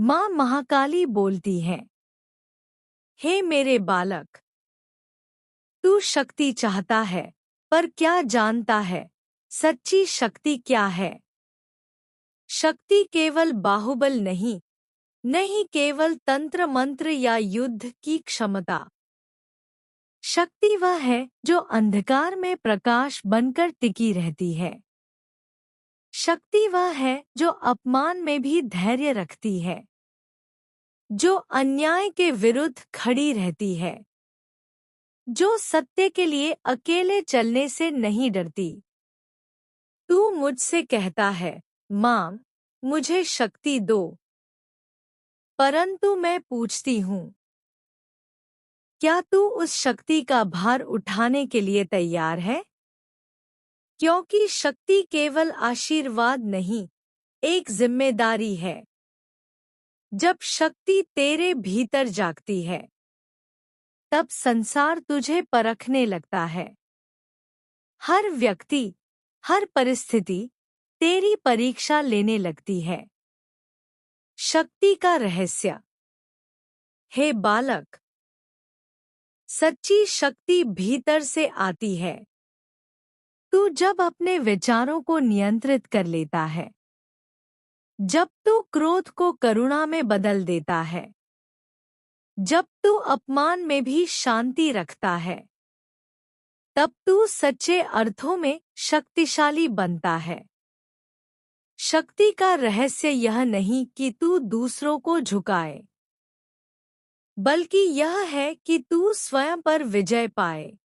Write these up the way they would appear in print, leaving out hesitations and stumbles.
माँ महाकाली बोलती है, हे मेरे बालक, तू शक्ति चाहता है, पर क्या जानता है सच्ची शक्ति क्या है? शक्ति केवल बाहुबल नहीं, नहीं केवल तंत्र मंत्र या युद्ध की क्षमता। शक्ति वह है जो अंधकार में प्रकाश बनकर टिकी रहती है। शक्ति वह है जो अपमान में भी धैर्य रखती है, जो अन्याय के विरुद्ध खड़ी रहती है, जो सत्य के लिए अकेले चलने से नहीं डरती। तू मुझसे कहता है, माँ, मुझे शक्ति दो। परंतु मैं पूछती हूँ, क्या तू उस शक्ति का भार उठाने के लिए तैयार है? क्योंकि शक्ति केवल आशीर्वाद नहीं, एक जिम्मेदारी है। जब शक्ति तेरे भीतर जागती है, तब संसार तुझे परखने लगता है। हर व्यक्ति, हर परिस्थिति तेरी परीक्षा लेने लगती है। शक्ति का रहस्य। हे बालक, सच्ची शक्ति भीतर से आती है। तू जब अपने विचारों को नियंत्रित कर लेता है, जब तू क्रोध को करुणा में बदल देता है, जब तू अपमान में भी शांति रखता है, तब तू सच्चे अर्थों में शक्तिशाली बनता है। शक्ति का रहस्य यह नहीं कि तू दूसरों को झुकाए, बल्कि यह है कि तू स्वयं पर विजय पाए।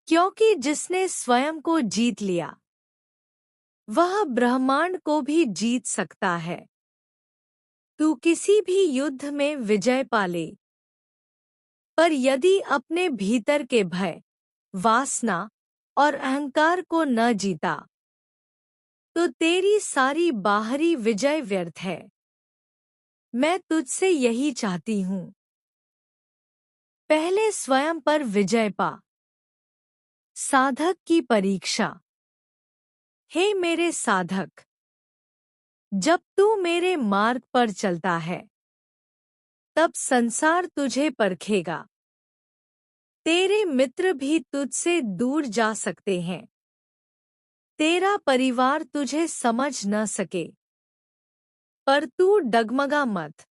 क्योंकि जिसने स्वयं को जीत लिया, वह ब्रह्मांड को भी जीत सकता है। तू किसी भी युद्ध में विजय पाले, पर यदि अपने भीतर के भय, वासना और अहंकार को न जीता, तो तेरी सारी बाहरी विजय व्यर्थ है। मैं तुझसे यही चाहती हूँ। पहले स्वयं पर विजय पा। साधक की परीक्षा। हे मेरे साधक, जब तू मेरे मार्ग पर चलता है, तब संसार तुझे परखेगा। तेरे मित्र भी तुझसे दूर जा सकते हैं। तेरा परिवार तुझे समझ न सके, पर तू डगमगा मत।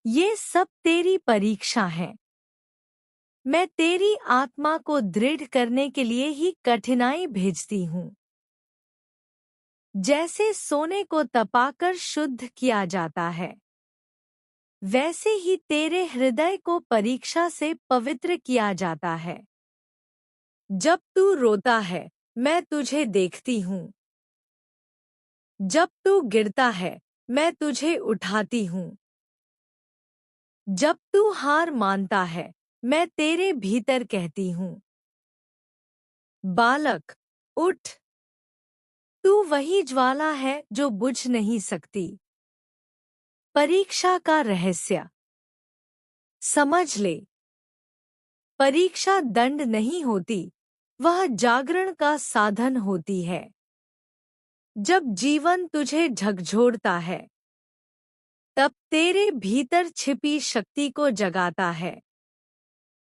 ये सब तेरी परीक्षा है। मैं तेरी आत्मा को दृढ़ करने के लिए ही कठिनाई भेजती हूँ। जैसे सोने को तपाकर शुद्ध किया जाता है, वैसे ही तेरे हृदय को परीक्षा से पवित्र किया जाता है। जब तू रोता है, मैं तुझे देखती हूँ। जब तू गिरता है, मैं तुझे उठाती हूँ। जब तू हार मानता है, मैं तेरे भीतर कहती हूँ, बालक, उठ। तू वही ज्वाला है जो बुझ नहीं सकती। परीक्षा का रहस्य समझ ले। परीक्षा दंड नहीं होती, वह जागरण का साधन होती है। जब जीवन तुझे झकझोरता है, तब तेरे भीतर छिपी शक्ति को जगाता है।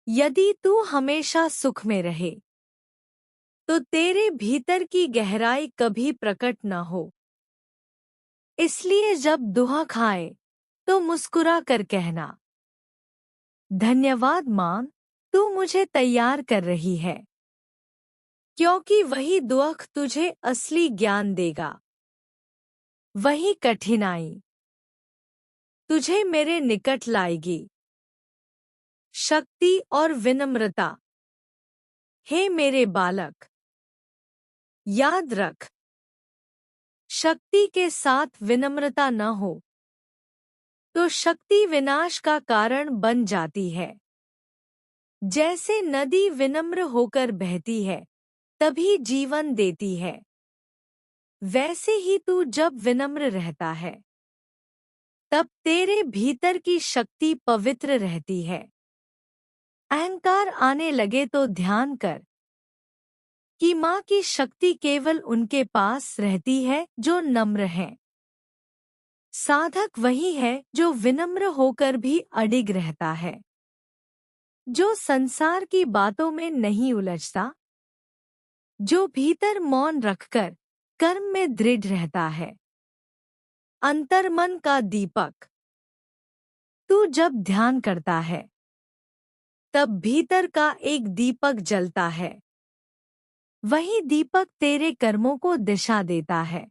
यदि तू हमेशा सुख में रहे, तो तेरे भीतर की गहराई कभी प्रकट न हो। इसलिए जब दुहा खाए, तो मुस्कुरा कर कहना, धन्यवाद माँ, तू मुझे तैयार कर रही है। क्योंकि वही दुख तुझे असली ज्ञान देगा। वही कठिनाई तुझे मेरे निकट लाएगी। शक्ति और विनम्रता। हे मेरे बालक, याद रख, शक्ति के साथ विनम्रता न हो, तो शक्ति विनाश का कारण बन जाती है। जैसे नदी विनम्र होकर बहती है, तभी जीवन देती है, वैसे ही तू जब विनम्र रहता है, तब तेरे भीतर की शक्ति पवित्र रहती है। अहंकार आने लगे तो ध्यान कर कि माँ की शक्ति केवल उनके पास रहती है जो नम्र हैं। साधक वही है जो विनम्र होकर भी अडिग रहता है, जो संसार की बातों में नहीं उलझता, जो भीतर मौन रखकर कर्म में दृढ़ रहता है। अंतर्मन का दीपक। तू जब ध्यान करता है तब भीतर का एक दीपक जलता है। वही दीपक तेरे कर्मों को दिशा देता है।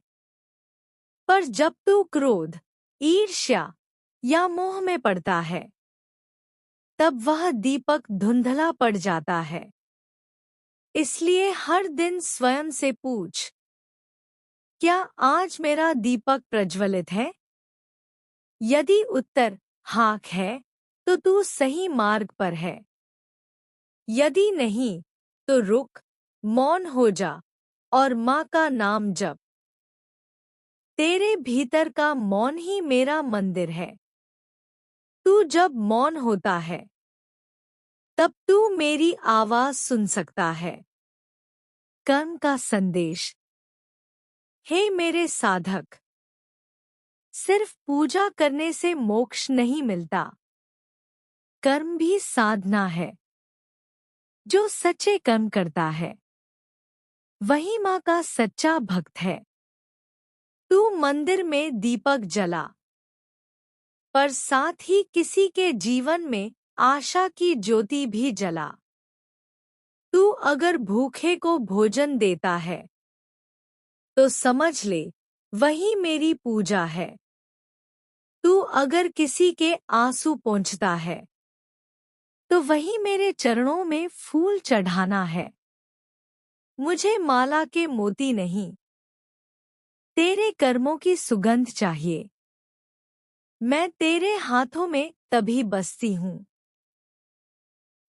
पर जब तू क्रोध, ईर्ष्या या मोह में पड़ता है तब वह दीपक धुंधला पड़ जाता है। इसलिए हर दिन स्वयं से पूछ, क्या आज मेरा दीपक प्रज्वलित है? यदि उत्तर हाँ है तो तू सही मार्ग पर है। यदि नहीं तो रुक, मौन हो जा और माँ का नाम जप। तेरे भीतर का मौन ही मेरा मंदिर है। तू जब मौन होता है तब तू मेरी आवाज सुन सकता है। कर्म का संदेश। हे मेरे साधक, सिर्फ पूजा करने से मोक्ष नहीं मिलता। कर्म भी साधना है। जो सच्चे कर्म करता है वही माँ का सच्चा भक्त है। तू मंदिर में दीपक जला, पर साथ ही किसी के जीवन में आशा की ज्योति भी जला। तू अगर भूखे को भोजन देता है तो समझ ले वही मेरी पूजा है। तू अगर किसी के आंसू पोंछता है तो वही मेरे चरणों में फूल चढ़ाना है। मुझे माला के मोती नहीं, तेरे कर्मों की सुगंध चाहिए। मैं तेरे हाथों में तभी बसती हूँ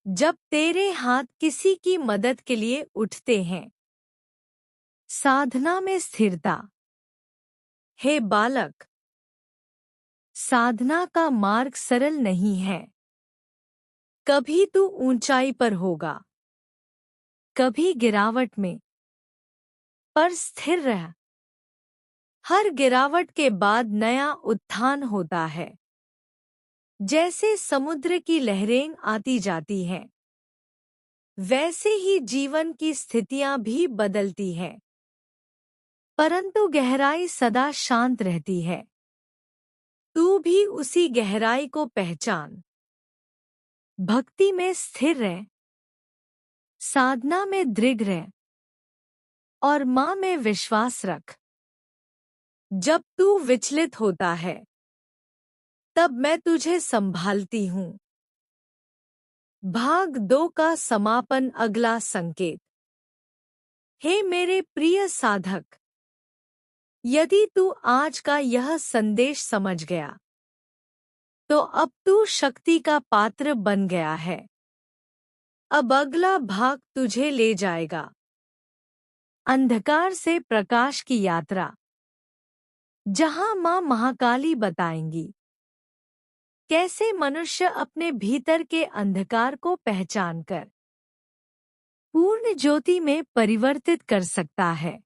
जब तेरे हाथ किसी की मदद के लिए उठते हैं। साधना में स्थिरता। हे बालक, साधना का मार्ग सरल नहीं है। कभी तू ऊंचाई पर होगा, कभी गिरावट में, पर स्थिर रह। हर गिरावट के बाद नया उत्थान होता है। जैसे समुद्र की लहरें आती जाती हैं, वैसे ही जीवन की स्थितियां भी बदलती हैं, परंतु गहराई सदा शांत रहती है। तू भी उसी गहराई को पहचान। भक्ति में स्थिर रह, साधना में दृढ़ रह और माँ में विश्वास रख। जब तू विचलित होता है तब मैं तुझे संभालती हूँ। भाग 2 का समापन। अगला संकेत। हे मेरे प्रिय साधक, यदि तू आज का यह संदेश समझ गया तो अब तू शक्ति का पात्र बन गया है। अब अगला भाग तुझे ले जाएगा अंधकार से प्रकाश की यात्रा, जहां मां महाकाली बताएंगी कैसे मनुष्य अपने भीतर के अंधकार को पहचानकर पूर्ण ज्योति में परिवर्तित कर सकता है।